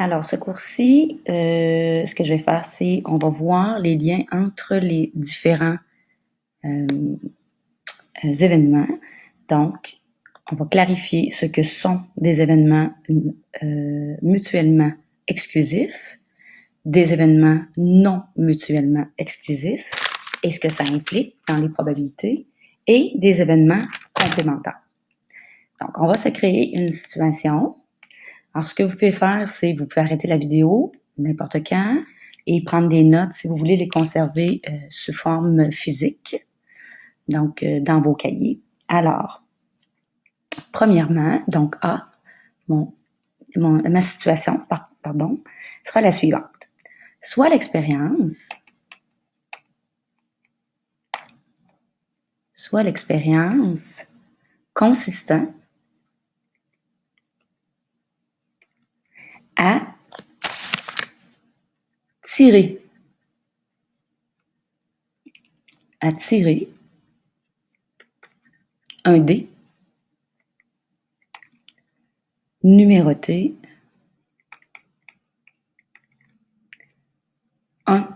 Alors, ce cours-ci, ce que je vais faire, c'est on va voir les liens entre les différents événements. Donc, on va clarifier ce que sont des événements mutuellement exclusifs, des événements non mutuellement exclusifs, et ce que ça implique dans les probabilités, et des événements complémentaires. Donc, on va se créer une situation. Alors, ce que vous pouvez faire, c'est vous pouvez arrêter la vidéo n'importe quand et prendre des notes si vous voulez les conserver sous forme physique, donc dans vos cahiers. Alors, premièrement, donc A, ma situation, sera la suivante. Soit l'expérience consistant à tirer un dé numéroté 1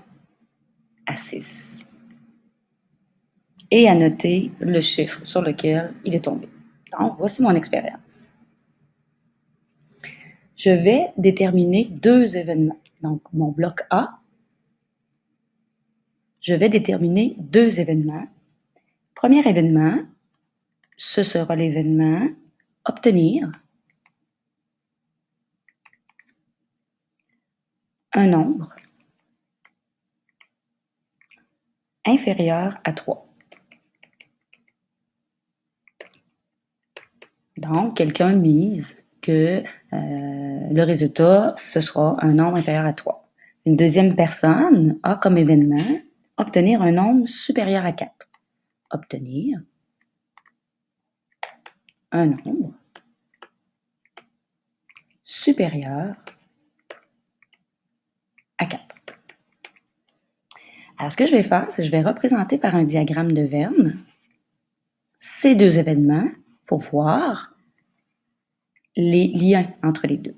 à 6 et à noter le chiffre sur lequel il est tombé. Donc, voici mon expérience. Je vais déterminer deux événements. Donc, mon bloc A, je vais déterminer deux événements. Premier événement, ce sera l'événement obtenir un nombre inférieur à 3. Donc, quelqu'un mise que le résultat, ce sera un nombre inférieur à 3. Une deuxième personne a comme événement obtenir un nombre supérieur à 4. Obtenir un nombre supérieur à 4. Alors, ce que je vais faire, c'est que je vais représenter par un diagramme de Venn ces deux événements pour voir les liens entre les deux.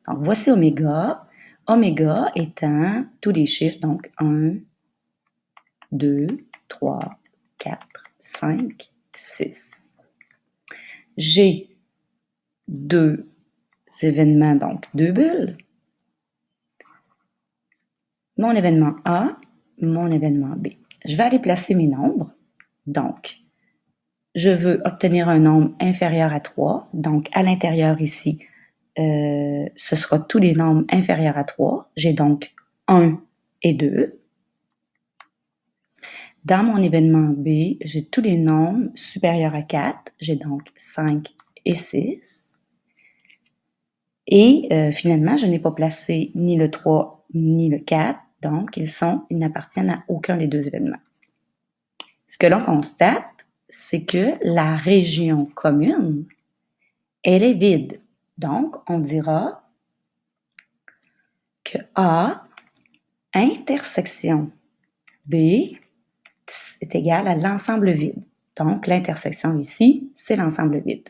Donc, voici oméga. Oméga étant tous les chiffres, donc 1, 2, 3, 4, 5, 6. J'ai deux événements, donc deux bulles. Mon événement A, mon événement B. Je vais aller placer mes nombres. Donc, je veux obtenir un nombre inférieur à 3. Donc, à l'intérieur ici, ce sera tous les nombres inférieurs à 3. J'ai donc 1 et 2. Dans mon événement B, j'ai tous les nombres supérieurs à 4. J'ai donc 5 et 6. Et finalement, je n'ai pas placé ni le 3 ni le 4. Donc, ils n'appartiennent à aucun des deux événements. Ce que l'on constate, c'est que la région commune, elle est vide. Donc, on dira que A intersection B est égal à l'ensemble vide. Donc, l'intersection ici, c'est l'ensemble vide.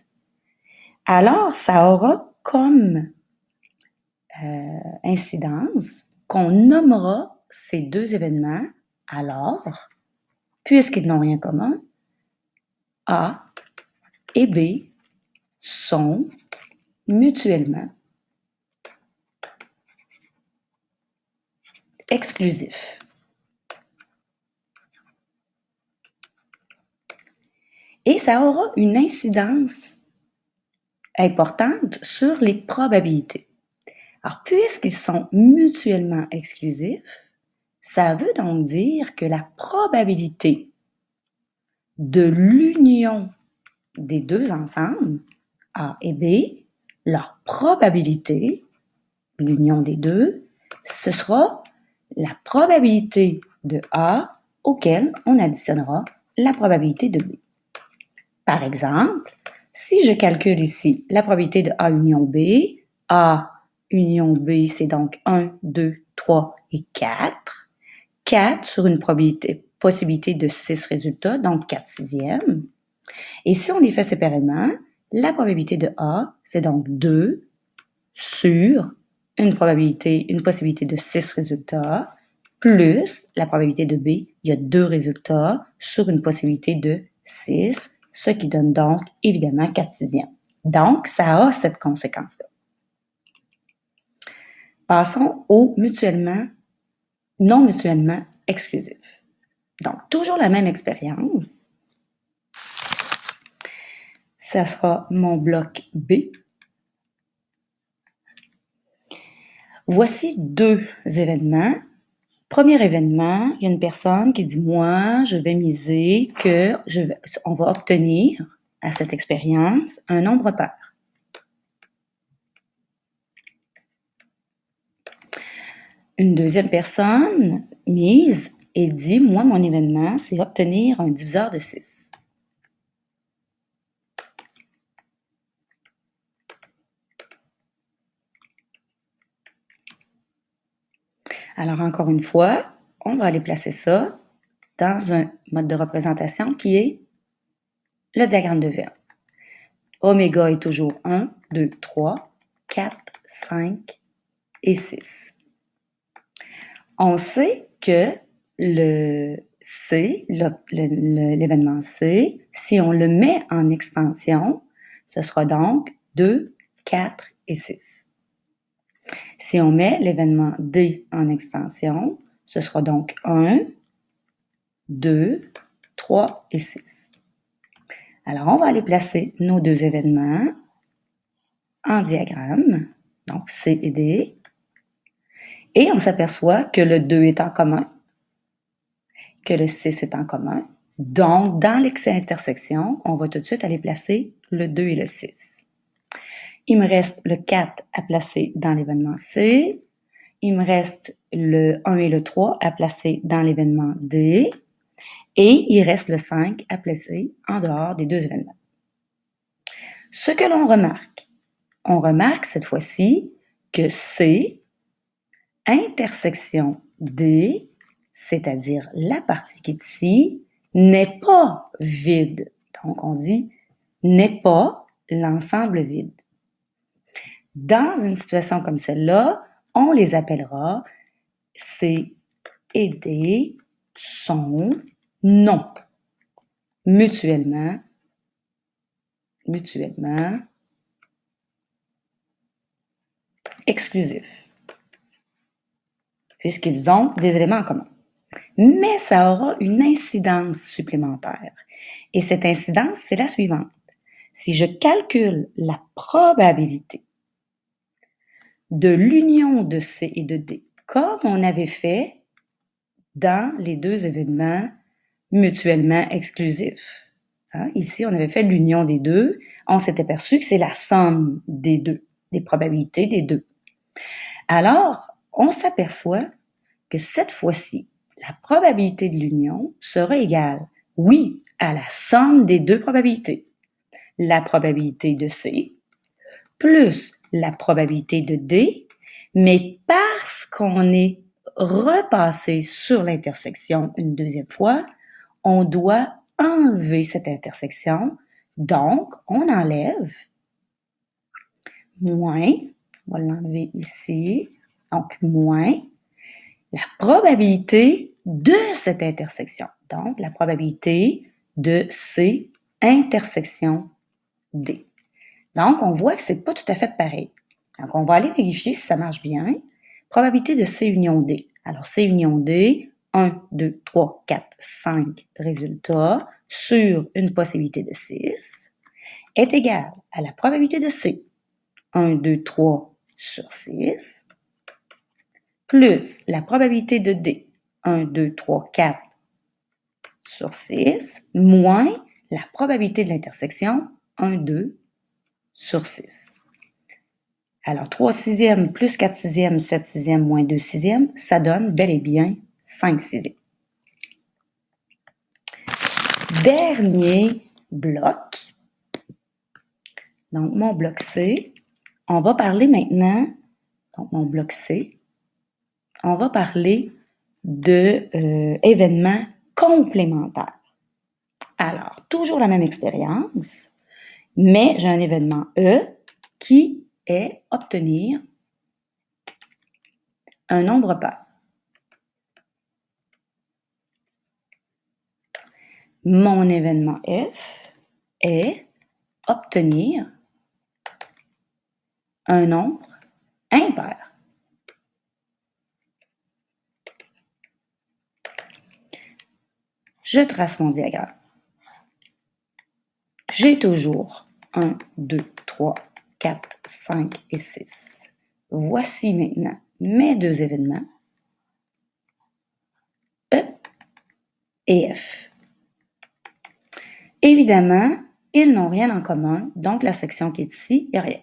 Alors, ça aura comme incidence qu'on nommera ces deux événements alors, puisqu'ils n'ont rien commun, A et B sont mutuellement exclusifs. Et ça aura une incidence importante sur les probabilités. Alors, puisqu'ils sont mutuellement exclusifs, ça veut donc dire que la probabilité de l'union des deux ensembles, A et B, leur probabilité, l'union des deux, ce sera la probabilité de A auquel on additionnera la probabilité de B. Par exemple, si je calcule ici la probabilité de A union B, A union B, c'est donc 1, 2, 3 et 4. 4 sur une possibilité de 6 résultats, donc 4 sixièmes. Et si on les fait séparément, la probabilité de A, c'est donc 2 sur une possibilité de 6 résultats, plus la probabilité de B, il y a 2 résultats sur une possibilité de 6, ce qui donne donc évidemment 4 sixièmes. Donc, ça a cette conséquence-là. Passons au non mutuellement exclusif. Donc, toujours la même expérience. Ça sera mon bloc B. Voici 2 événements. Premier événement, il y a une personne qui dit « Moi, je vais miser que on va obtenir à cette expérience un nombre pair. » Une deuxième personne mise et dit « Moi, mon événement, c'est obtenir un diviseur de 6. » Alors, encore une fois, on va aller placer ça dans un mode de représentation qui est le diagramme de Venn. Oméga est toujours 1, 2, 3, 4, 5 et 6. On sait que le C, l'événement C, si on le met en extension, ce sera donc 2, 4 et 6. Si on met l'événement D en extension, ce sera donc 1, 2, 3 et 6. Alors, on va aller placer nos 2 événements en diagramme, donc C et D, et on s'aperçoit que le 2 est en commun, que le 6 est en commun. Donc, dans l'intersection, on va tout de suite aller placer le 2 et le 6. Il me reste le 4 à placer dans l'événement C. Il me reste le 1 et le 3 à placer dans l'événement D. Et il reste le 5 à placer en dehors des 2 événements. Ce que l'on remarque cette fois-ci que C, intersection D, c'est-à-dire la partie qui est ici, n'est pas vide. Donc, on dit n'est pas l'ensemble vide. Dans une situation comme celle-là, on les appellera C et D sont non mutuellement exclusifs, puisqu'ils ont des éléments en commun. Mais ça aura une incidence supplémentaire. Et cette incidence, c'est la suivante. Si je calcule la probabilité de l'union de C et de D, comme on avait fait dans les 2 événements mutuellement exclusifs. Hein? Ici, on avait fait l'union des 2. On s'est aperçu que c'est la somme des 2, des probabilités des 2. Alors, on s'aperçoit que cette fois-ci, la probabilité de l'union sera égale, oui, à la somme des 2 probabilités. La probabilité de C plus la probabilité de D, mais parce qu'on est repassé sur l'intersection une deuxième fois, on doit enlever cette intersection. Donc, on enlève moins, on va l'enlever ici, donc moins la probabilité de cette intersection. Donc, la probabilité de C intersection D. Donc, on voit que c'est pas tout à fait pareil. Donc, on va aller vérifier si ça marche bien. Probabilité de C union D. Alors, C union D, 1, 2, 3, 4, 5 résultats sur une possibilité de 6 est égale à la probabilité de C, 1, 2, 3 sur 6, plus la probabilité de D, 1, 2, 3, 4 sur 6, moins la probabilité de l'intersection, 1, 2 sur 6. Alors, 3 sixièmes plus 4 sixièmes, 7 sixièmes moins 2 sixièmes, ça donne bel et bien 5 sixièmes. Dernier bloc. Donc, mon bloc C. On va parler maintenant, donc mon bloc C, on va parler de événements complémentaires. Alors, toujours la même expérience, mais j'ai un événement E qui est obtenir un nombre pair. Mon événement F est obtenir un nombre impair. Je trace mon diagramme. J'ai toujours 1, 2, 3, 4, 5 et 6. Voici maintenant mes deux événements, E et F. Évidemment, ils n'ont rien en commun, donc la section qui est ici est rien.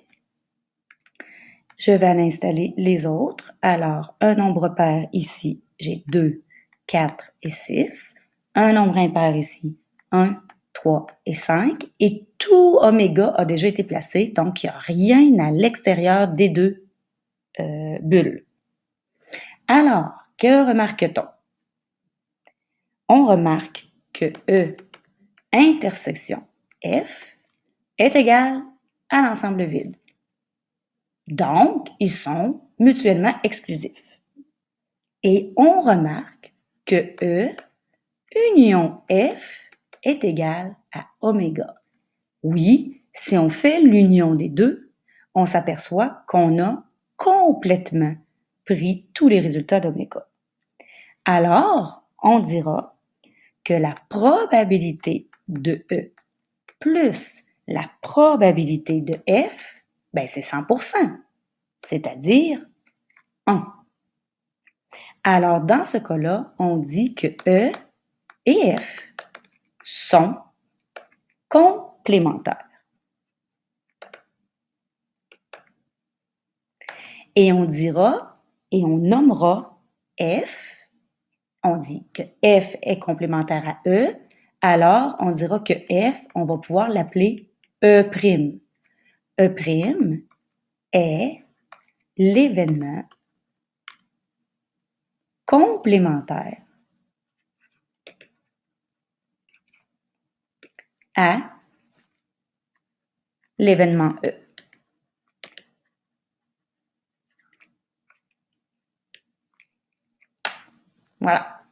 Je vais aller installer les autres. Alors, un nombre pair ici, j'ai 2, 4 et 6. Un nombre impair ici, 1, 3 et 5. Et tout oméga a déjà été placé, donc il n'y a rien à l'extérieur des deux bulles. Alors, que remarque-t-on? On remarque que E intersection F est égal à l'ensemble vide. Donc, ils sont mutuellement exclusifs. Et on remarque que E union F est égal à oméga. Oui, si on fait l'union des deux, on s'aperçoit qu'on a complètement pris tous les résultats d'oméga. Alors, on dira que la probabilité de E plus la probabilité de F, ben c'est 100%, c'est-à-dire 1. Alors, dans ce cas-là, on dit que E et F sont complémentaires. Et on dira, et on nommera F, on dit que F est complémentaire à E, alors on dira que F, on va pouvoir l'appeler E'. E' est l'événement complémentaire à l'événement E. Voilà.